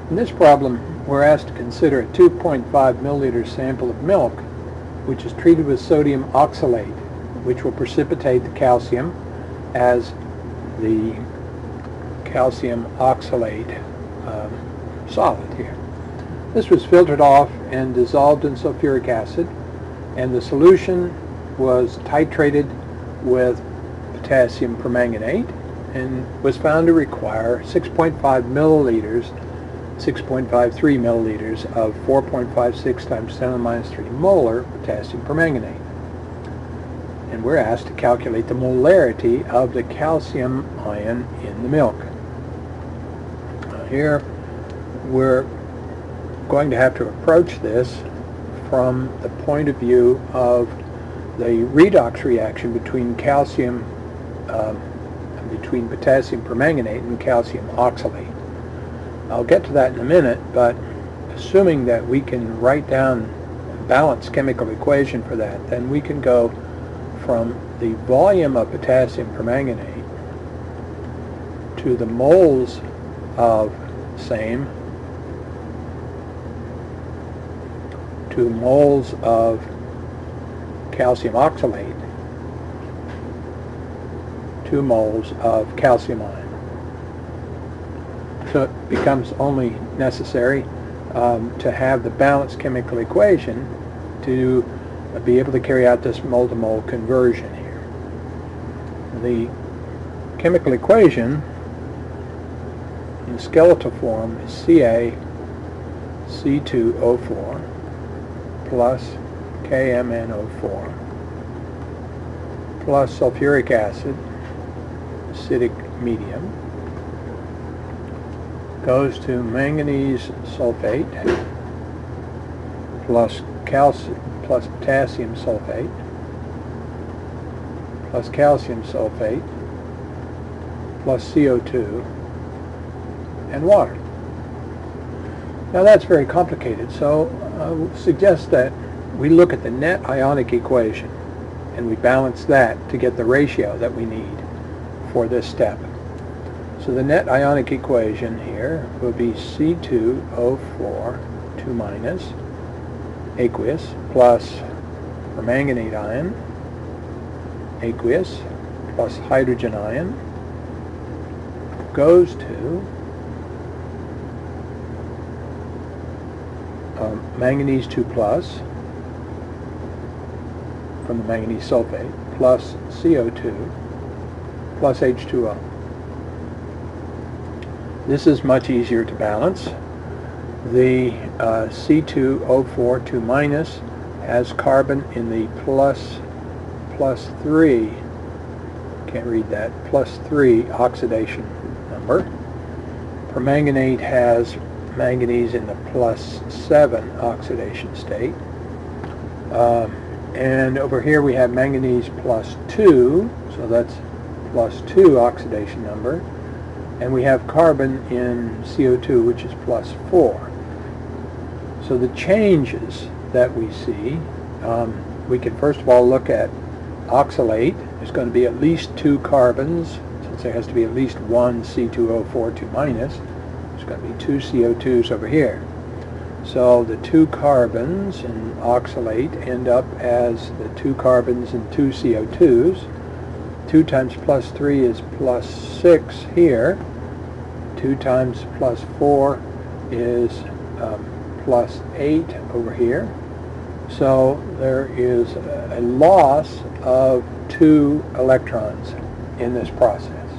In this problem, we're asked to consider a 2.5 milliliter sample of milk which is treated with sodium oxalate, which will precipitate the calcium as the calcium oxalate solid here. This was filtered off and dissolved in sulfuric acid, and the solution was titrated with potassium permanganate and was found to require 6.5 milliliters, 6.53 milliliters of 4.56 times 10 to the minus 3 molar potassium permanganate. And we're asked to calculate the molarity of the calcium ion in the milk. Here we're going to have to approach this from the point of view of the redox reaction between between potassium permanganate and calcium oxalate. I'll get to that in a minute, but assuming that we can write down a balanced chemical equation for that, then we can go from the volume of potassium permanganate to the moles of same to moles of calcium oxalate to moles of calcium ion. So it becomes only necessary to have the balanced chemical equation to be able to carry out this mole-to-mole conversion here. The chemical equation in the skeletal form is CaC2O4 plus KMnO4 plus sulfuric acid, acidic medium, goes to manganese sulfate plus potassium sulfate plus calcium sulfate plus CO2 and water. Now that's very complicated, so I would suggest that we look at the net ionic equation and we balance that to get the ratio that we need for this step. So the net ionic equation here will be C2O4 2 minus aqueous plus permanganate ion aqueous plus hydrogen ion goes to manganese 2 plus from the manganese sulfate plus CO2 plus H2O. This is much easier to balance. The C2O4 2 minus has carbon in the plus 3, can't read that, plus 3 oxidation number. Permanganate has manganese in the plus 7 oxidation state. And over here we have manganese plus 2, so that's plus 2 oxidation number. And we have carbon in CO2, which is plus 4. So the changes that we see, we can first of all look at oxalate. There's going to be at least 2 carbons, since there has to be at least one C2O4 2 minus. There's going to be 2 CO2s over here. So the 2 carbons in oxalate end up as the 2 carbons and 2 CO2s. 2 times plus 3 is plus 6 here. 2 times plus 4 is plus 8 over here. So there is a loss of 2 electrons in this process.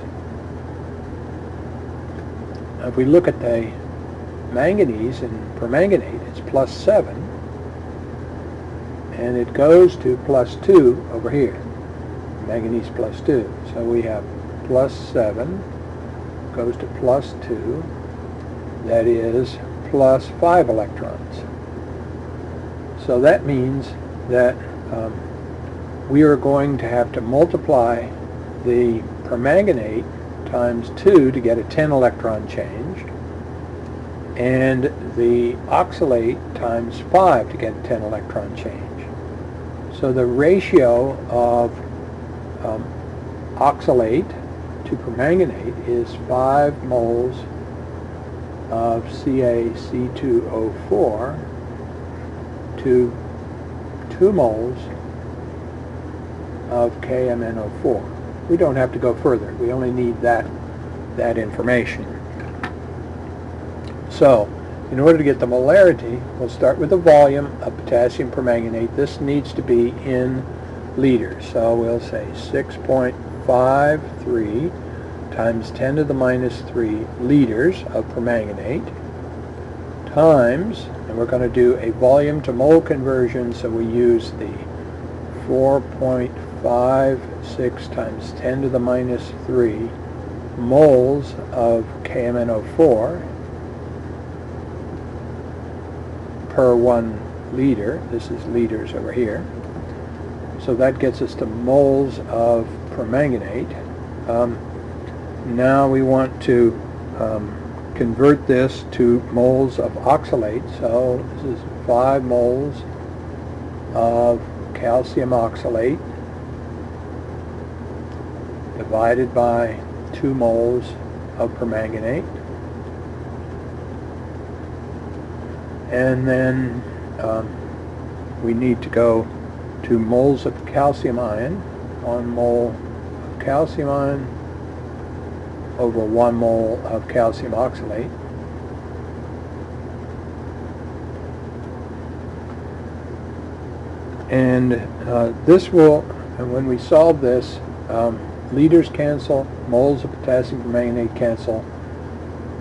Now if we look at the manganese and permanganate, it's plus 7. And it goes to plus 2 over here. Manganese plus 2. So we have plus 7 goes to plus 2. That is plus 5 electrons. So that means that we are going to have to multiply the permanganate times 2 to get a 10 electron change, and the oxalate times 5 to get a 10 electron change. So the ratio of oxalate to permanganate is 5 moles of CaC2O4 to 2 moles of KMnO4. We don't have to go further. We only need that information. So, in order to get the molarity, we'll start with the volume of potassium permanganate. This needs to be in liters. So we'll say 6.53 times 10 to the minus 3 liters of permanganate times, and we're going to do a volume to mole conversion, so we use the 4.56 times 10 to the minus 3 moles of KMnO4 per 1 liter. This is liters over here. So that gets us to moles of permanganate. Now we want to convert this to moles of oxalate. So this is 5 moles of calcium oxalate divided by 2 moles of permanganate. And then we need to go to moles of calcium ion. 1 mole of calcium ion over 1 mole of calcium oxalate. And this will, and when we solve this, liters cancel, moles of potassium permanganate cancel,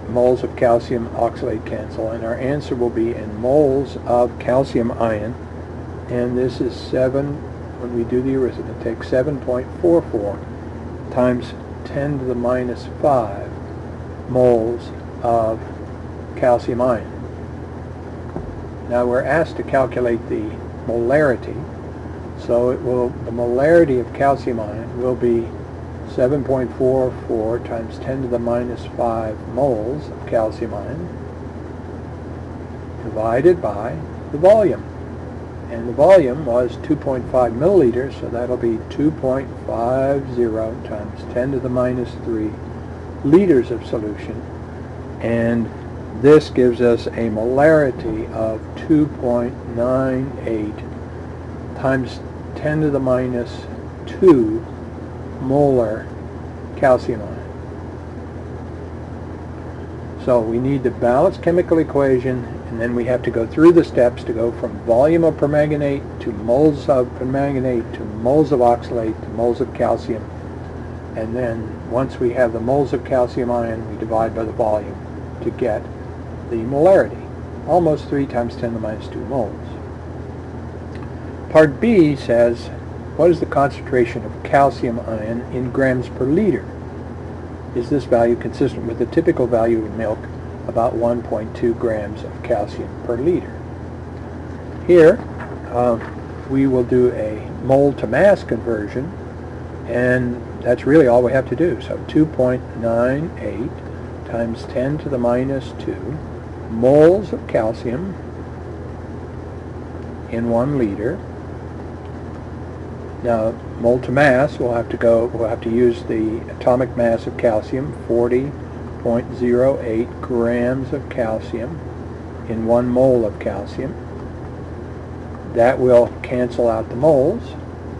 moles of calcium oxalate cancel, and our answer will be in moles of calcium ion. And this is 7, when we do the arithmetic, 7.44 times 10 to the minus 5 moles of calcium ion. Now we're asked to calculate the molarity, so the molarity of calcium ion will be 7.44 times 10 to the minus 5 moles of calcium ion divided by the volume. And the volume was 2.5 milliliters, so that'll be 2.50 times 10 to the minus 3 liters of solution. And this gives us a molarity of 2.98 times 10 to the minus 2 molar calcium ion. So we need the balanced chemical equation, and then we have to go through the steps to go from volume of permanganate to moles of permanganate to moles of oxalate to moles of calcium. And then once we have the moles of calcium ion, we divide by the volume to get the molarity, almost 3 times 10 to the minus 2 moles. Part B says, what is the concentration of calcium ion in grams per liter? Is this value consistent with the typical value in milk, about 1.2 grams of calcium per liter? Here, we will do a mole to mass conversion, and that's really all we have to do. So 2.98 times 10 to the minus 2 moles of calcium in 1 liter. Now, mole to mass, we'll have to use the atomic mass of calcium, 40.08 grams of calcium in 1 mole of calcium. That will cancel out the moles,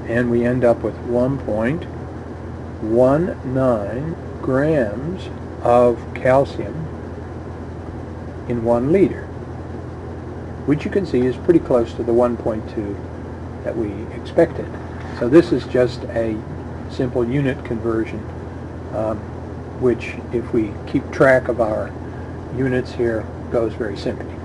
and we end up with 1.19 grams of calcium in 1 liter, which you can see is pretty close to the 1.2 that we expected. So this is just a simple unit conversion, which, if we keep track of our units here, goes very simply.